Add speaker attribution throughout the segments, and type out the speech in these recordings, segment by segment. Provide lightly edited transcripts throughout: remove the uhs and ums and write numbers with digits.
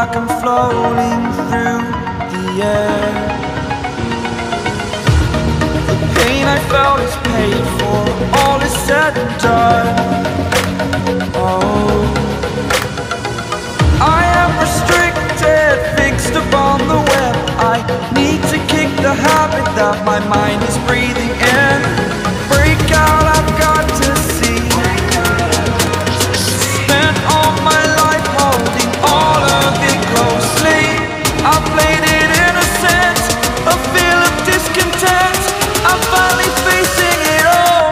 Speaker 1: like I'm floating through the air. The pain I felt is paid for, all is said and done. Oh, I am restricted, fixed upon the web. I need to kick the habit that my mind is breathing in. Break out, I've got to see. Spent all my life holding all of it closely. I played it innocent, a feel of discontent. I'm finally facing it all,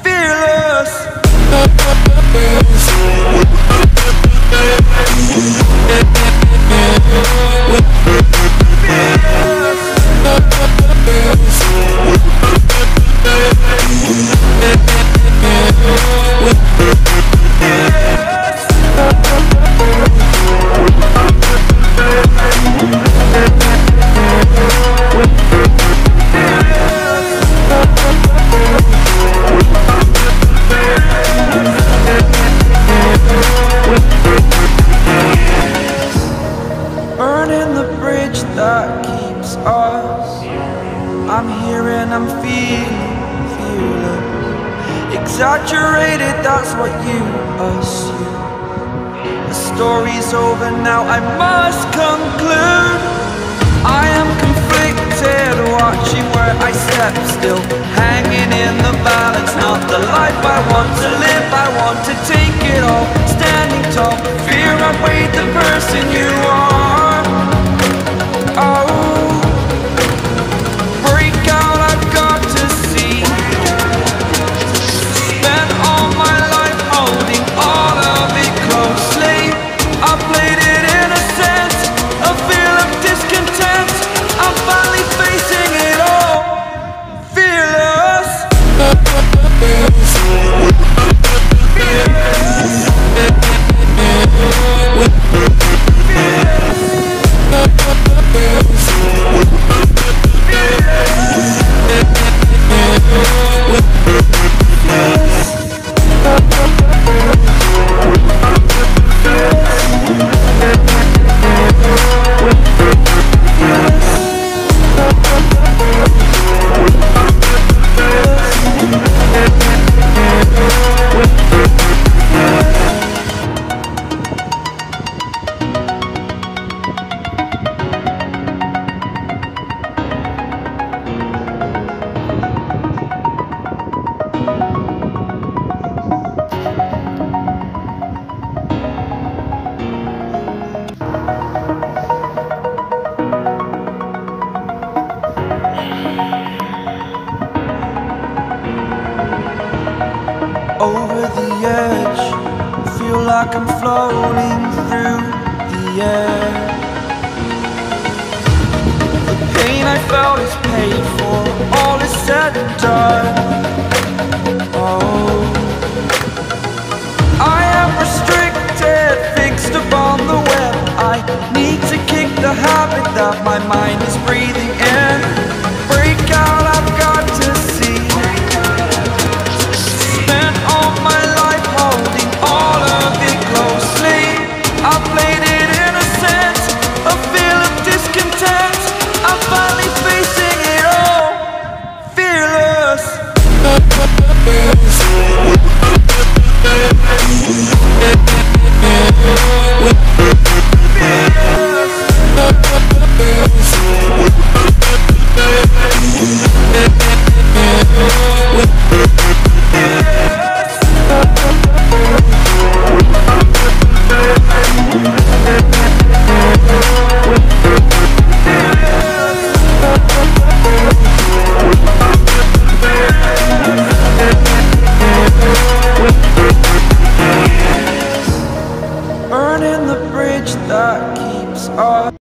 Speaker 1: fearless. Burning the bridge that keeps us. I'm here and I'm feeling fearless. Exaggerated, that's what you assume. The story's over now, I must conclude. I am conflicted, watching where I step still, hanging in the balance. Not the life I want to live, I want to take it all. Standing tall, fear outweighed the person you are. Oh, break out, I've got to see. Spent all my life holding all of it closely. I played it innocent, a feel of discontent. I'm finally facing it all, fearless. Over the edge, feel like I'm floating through the air. The pain I felt is paid for, all is said and done. Oh, I am restricted, fixed upon the web. I need to kick the habit that my mind